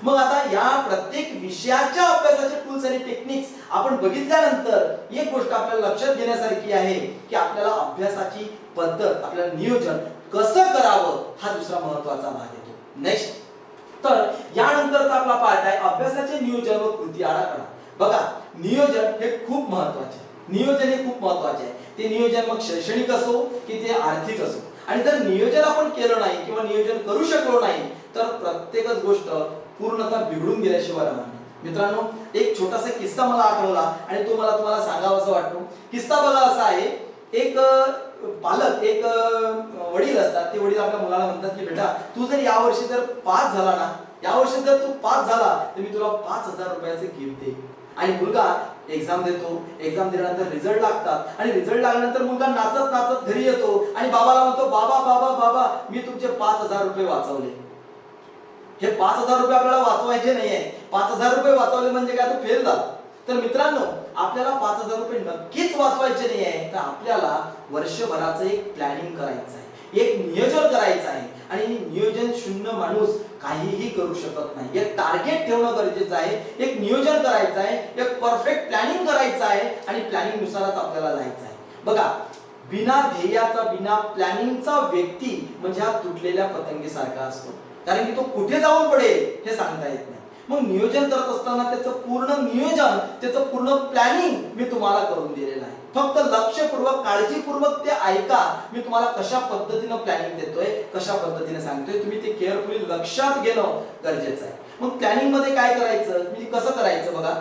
मग आता या प्रत्येक विषयाच्या अभ्यासाचे टूल्स आणि टेक्निक्स आपण बघितल्यानंतर एक गोष्ट आपल्याला लक्षात घेण्यासारखी आहे की आपल्याला अभ्यासाची पद्धत, आपल्याला नियोजन कसं करावं हा दुसरा महत्त्वाचा भाग येतो. नेक्स्ट, तर यानंतरचा आपला पार्ट आहे अभ्यासाचे नियोजन व कृती आराखडा. बघा, नियोजन हे खूप महत्त्वाचे आहे. नियोजन हे खूप महत्त्वाचे आहे. ते नियोजन मग शैक्षणिक असो की ते आर्थिक असो, आणि जर नियोजन आपण केलं नाही किंवा नियोजन करू शकलो नाही तर प्रत्येकच गोष्ट पूर्णतः बिघडून गेल्याशिवाय राहणार नाही. मित्रांनो, एक छोटासा किस्सा मला आठवला आणि तो मला तुम्हाला सांगावासा वाटतो. किस्सा बघा असा आहे, एक पालक, एक वडील असतात. ते वडील आपल्या मुलाला म्हणतात की बेटा, तू जर यावर्षी जर पास झाला ना, यावर्षी जर तू पास झाला तर मी तुला 5,000 रुपयाचे गिफ्ट देईन. आणि मुलगा एक्झाम देतो. एक्झाम दिल्यानंतर रिझल्ट लागतात आणि रिझल्ट लागल्यानंतर मुलगा नाचत नाचत घरी येतो आणि बाबाला म्हणतो, बाबा बाबा बाबा, मी तुमचे 5,000 रुपये वाचवले. हे 5,000 रुपये आपल्याला वाचवायचे नाहीये. 5,000 रुपये वाचवले म्हणजे काय, तो फेल झाला. तर मित्रांनो, आपल्याला 5,000 रुपये नक्कीच वाचवायचे नाही आहे. तर आपल्याला वर्षभराचं एक प्लॅनिंग करायचं आहे, एक नियोजन करायचं आहे. आणि नियोजन शून्य माणूस काहीही करू शकत नाही. एक टार्गेट ठेवणं गरजेचं आहे, एक नियोजन करायचं आहे, एक परफेक्ट प्लॅनिंग करायचं आहे आणि प्लॅनिंग नुसारच आपल्याला जायचं आहे. बघा, बिना ध्येयाचा, बिना प्लॅनिंगचा व्यक्ती म्हणजे हा तुटलेल्या पतंगीसारखा असतो. कारण की तो कुठे जाऊन पडेल हे सांगता येत नाही. मग नियोजन करत असताना त्याचं पूर्ण नियोजन, त्याचं पूर्ण प्लॅनिंग मी तुम्हाला करून दिलेलं आहे. फक्त लक्षपूर्वक, काळजीपूर्वक ते ऐका. मी तुम्हाला कशा पद्धतीने प्लॅनिंग देतोय, कशा पद्धतीने सांगतोय, तुम्ही ते केअरफुली लक्षात घेणं गरजेचं आहे. मग प्लॅनिंग मध्ये काय करायचं, म्हणजे कसं करायचं बघा.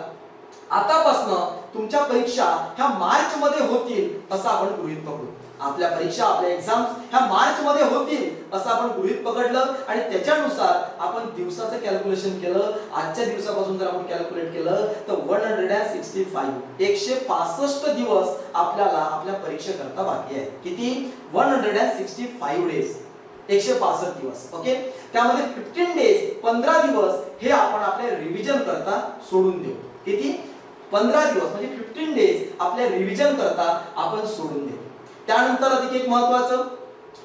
आतापासून तुमच्या परीक्षा ह्या मार्च मध्ये होतील असं आपण गृहीत पकडू. आपल्या परीक्षा, आपल्या एक्झाम्स ह्या मार्च मध्ये होतील असं आपण गृहीत पकडलं आणि त्याच्यानुसार आपण दिवसाचं कॅल्क्युलेशन केलं. आजच्या दिवसापासून जर आपण कॅल्क्युलेट केलं तर 165 दिवस आपल्याला आपल्या परीक्षेकरता बाकी आहे. किती? 165 डेज, 165 दिवस. ओके, त्यामध्ये 15 डेज, 15 दिवस हे आपण आपल्या रिव्हिजन करता सोडून देऊ. किती? 15 दिवस म्हणजे 15 डेज आपल्या रिव्हिजन करता आपण सोडून देऊ. त्यानंतर अधिक एक महत्त्वाचं,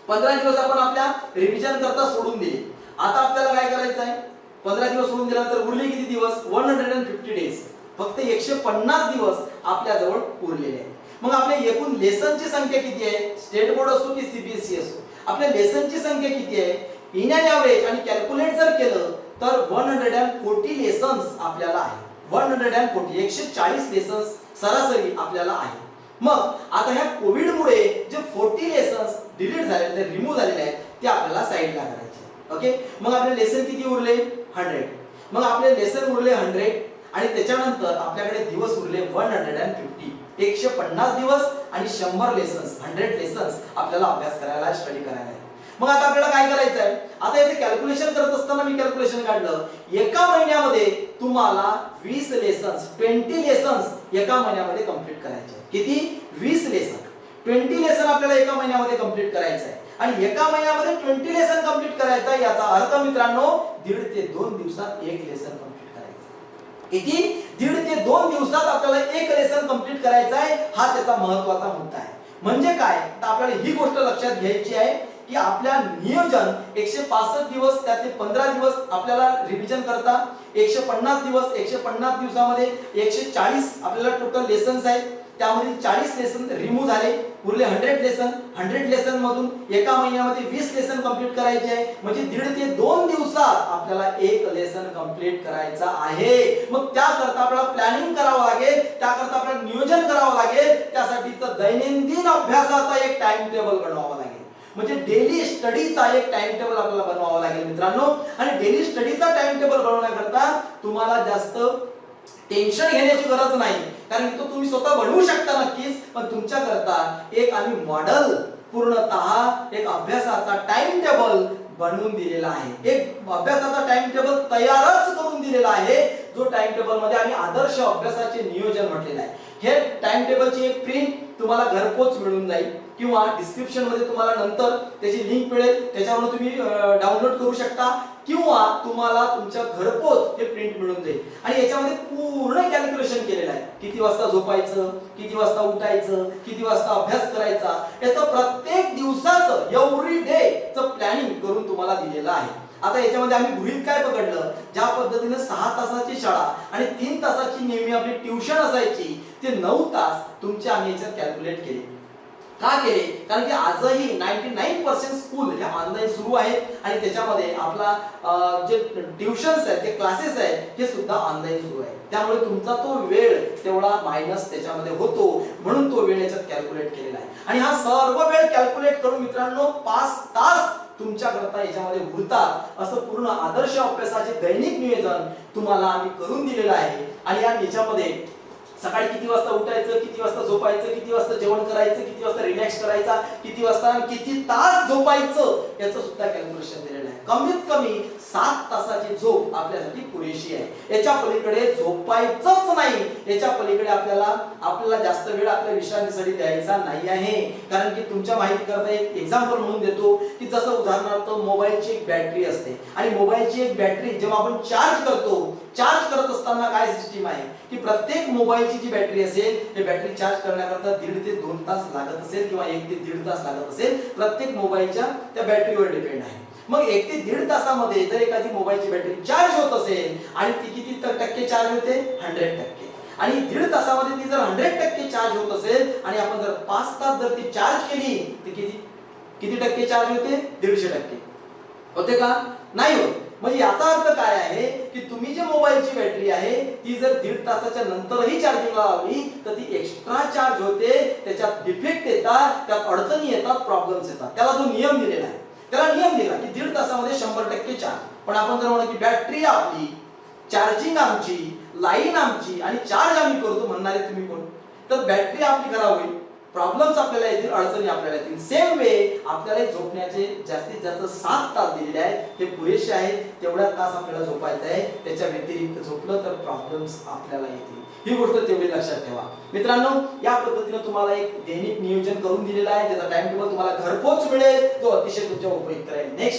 15 दिवस आपण आपल्या रिव्हिजन करता सोडून दिले. आता आपल्याला काय करायचं आहे, 15 दिवस सोडून दिल्यानंतर उरले किती दिवस? 150 डेज. फक्त 150 दिवस आपल्या जवळ उरलेले आहेत. मग आपल्या एकूण लेसनची संख्या किती आहे? स्टेट बोर्ड असो की सीबीएसई असो, आपल्या लेसनची संख्या किती आहे? इन अँड एव्हरेज आणि कॅल्क्युलेट जर केलं तर 140 लेसन्स आपल्याला आहे. 140 लेसन्स सरासरी आपल्याला आहे. मग आता ह्या कोविड मुळे जे 40 लेसन्स डिलीट झालेले, रिमूव्ह झालेले आहेत, ते आपल्याला साइडला करायचे. ओके, मग आपले लेसन किती उरले? 100. मग आपले लेसन उरले 100 आणि त्याच्यानंतर आपल्याकडे दिवस उरले 150. 150 दिवस आणि 100 लेसन्स, 100 लेसन्स आपल्याला अभ्यास करायला, स्टडी करायला आहे. मग आता आपल्याला काय करायचं आहे? आता याचे कॅल्क्युलेशन करत असताना मी कॅल्क्युलेशन काढलं. एका महिन्यामध्ये तुम्हाला 20 लेसन्स, 20 लेसन्स एका महिन्यामध्ये कंप्लीट करायचे. किती? 20 लेसन. 20 लेसन आपल्याला एका महिन्यामध्ये कंप्लीट करायचं आहे. आणि एका महिन्यामध्ये 20 लेसन कंप्लीट करायचा याचा अर्थ मित्रांनो 1.5 ते 2 दिवसात एक लेसन कंप्लीट करायचं. किती? 1.5 ते 2 दिवसात आपल्याला एक लेसन कंप्लीट करायचा आहे. हा त्याचा महत्त्वाचा मुद्दा आहे. म्हणजे काय, तर आपल्याला ही गोष्ट लक्षात घ्यायची आहे की आपल्या नियोजन 165 दिवस, त्यातले 15 दिवस आपल्याला रिव्हिजन करता, 150 दिवस, 150 दिवसामध्ये 140 आपल्याला टोटल लेसन्स आहेत. त्यामध्ये 40 लेसन रिमूव्ह झाले, उरले 100 लेसन. 100 लेसन मधून एका महिन्यामध्ये 20 लेसन कंप्लीट करायचे आहे. म्हणजे 1.5 ते 2 दिवसात आपल्याला एक लेसन कंप्लीट करायचा आहे. मग त्याकरता आपल्याला प्लॅनिंग करावं लागेल, त्याकरता आपल्याला नियोजन करावं लागेल. त्यासाठीचं दैनंदिन अभ्यासाचा एक टाइम टेबल बनवावा लागेल. म्हणजे डेली स्टडीचा एक टाइम टेबल आपल्याला बनवावा लागेल मित्रांनो. आणि डेली स्टडीचा टाइम टेबल बनवण्याकरता तुम्हाला जास्त टेन्शन घेण्याची गरज नाही, कारण तो तुम्ही स्वतः बनवू शकता नक्कीच. पण तुमच्या करता एक आम्ही मॉडेल, पूर्णतः एक अभ्यासाचा टाइम टेबल बनवून दिलेला आहे. एक अभ्यासाचा टाइम टेबल तयारच करून दिलेला आहे, जो टाइम टेबल मध्ये आम्ही आदर्श अभ्यासाचे नियोजन म्हटलेलं आहे. हे टाइम टेबलची एक प्रिंट तुम्हाला घरपोच मिळून जाईल किंवा डिस्क्रिप्शन मध्ये तुम्हाला नंतर त्याची लिंक मिळेल, त्याच्यावरून तुम्ही डाउनलोड करू शकता किंवा तुम्हाला तुमच्या घरपोच हे प्रिंट मिळून जाईल. आणि याच्यामध्ये पूर्ण कॅल्क्युलेशन केलेलं आहे. किती वाजता झोपायचं, किती वाजता उठायचं, किती वाजता अभ्यास करायचा, याचं प्रत्येक दिवसाचं एव्हरी डे चं प्लॅनिंग करून तुम्हाला दिलेलं आहे. आता याच्यामध्ये आम्ही गृहीत काय पकडलं, ज्या पद्धतीने 6 तासाची शाळा आणि 3 तासाची नेहमी आपली ट्युशन असायची, ते 9 तास तुमचे आम्ही याच्यात कॅल्क्युलेट केले. का केले? कारण की आजही 99% स्कूल हे ऑनलाईन सुरू आहेत आणि त्याच्यामध्ये आपला जे ट्युशन्स आहेत, जे क्लासेस आहेत, हे सुद्धा ऑनलाईन सुरू आहे. त्यामुळे तुमचा तो वेळ तेवढा मायनस त्याच्यामध्ये होतो, म्हणून तो वेळ याच्यात कॅल्क्युलेट केलेला आहे. आणि हा सर्व वेळ कॅल्क्युलेट करून मित्रांनो 5 तास तुमच्याकरता याच्यामध्ये उरतात. असं पूर्ण आदर्श अभ्यासाचे दैनिक नियोजन तुम्हाला आम्ही करून दिलेलं आहे. आणि याच्यामध्ये सकाळी किती वाजता उठायचं, किती वाजता झोपायचं, किती वाजता जेवण करायचं, किती वाजता रिलॅक्स करायचा, किती वाजता किती तास झोपायचं, याचं सुद्धा कॅल्क्युलेशन दिलेलं आहे. कमीत कमी 7 तासाची झोप आपल्यासाठी पुरेशी आहे. याच्या पलीकडे झोपायचंच नाही, याच्या पलीकडे आपल्याला जास्त वेळ आपल्या विश्रांतीसाठी द्यायचा नाही आहे. कारण की तुमच्या माहिती करता एक एक्झाम्पल म्हणून देतो की जसं उदाहरणार्थ मोबाईलची एक बॅटरी असते आणि मोबाईलची एक बॅटरी जेव्हा आपण चार्ज करत असताना काय सिस्टीम आहे की प्रत्येक मोबाईलची जी बॅटरी असेल, हे बॅटरी चार्ज करण्याकरता 1.5 ते 2 तास लागत असेल किंवा 1 ते 1.5 तास लागत असेल. प्रत्येक मोबाईलच्या त्या बॅटरीवर डिपेंड आहे. मग 1 ते 1.5 तासामध्ये जर एखादी मोबाईलची बॅटरी चार्ज होत असेल आणि ती किती टक्के चार्ज होते, 100%. आणि 1.5 तासामध्ये ती जर 100% चार्ज होत असेल आणि आपण जर 5 तास जर ती चार्ज केली तर किती टक्के चार्ज होते, 150% होते का? नाही होत. म्हणजे याचा अर्थ काय आहे की तुम्ही जे मोबाईलची बॅटरी आहे ती जर 1.5 तासाच्या नंतरही चार्जिंगला लावली तर ती एक्स्ट्रा चार्ज होते, त्याच्यात डिफेक्ट येतात, त्यात अडचणी येतात, प्रॉब्लेम्स येतात. त्याला जो नियम दिलेला आहे, त्याला नियम दिला की 1.5 तासामध्ये 100% चार्ज. पण आपण जर म्हणू की बॅटरी आपली, चार्जिंग आमची, लाईन आमची आणि चार्ज आम्ही करतो म्हणणारे तुम्ही कोण? तर बॅटरी आपली खराब होईल, प्रॉब्लेम्स आपल्याला येतील, अडचणी आपल्याला येतील. सेम वे आपल्याला झोपण्याचे जास्तीत जास्त 7 तास दिलेले आहेत, हे पुरेसे आहेत. तेवढ्या तास आपल्याला झोपायचं आहे. त्याच्या व्यतिरिक्त झोपलं तर प्रॉब्लेम्स आपल्याला येतील. ही गोष्ट तेवढी लक्षात ठेवा. मित्रांनो, या पद्धतीने तुम्हाला एक दैनिक नियोजन करून दिलेलं आहे. त्याचा टाइम टेबल तुम्हाला घरपोच मिळेल, जो अतिशय तुमच्या उपयुक्त राहील. नेक्स्ट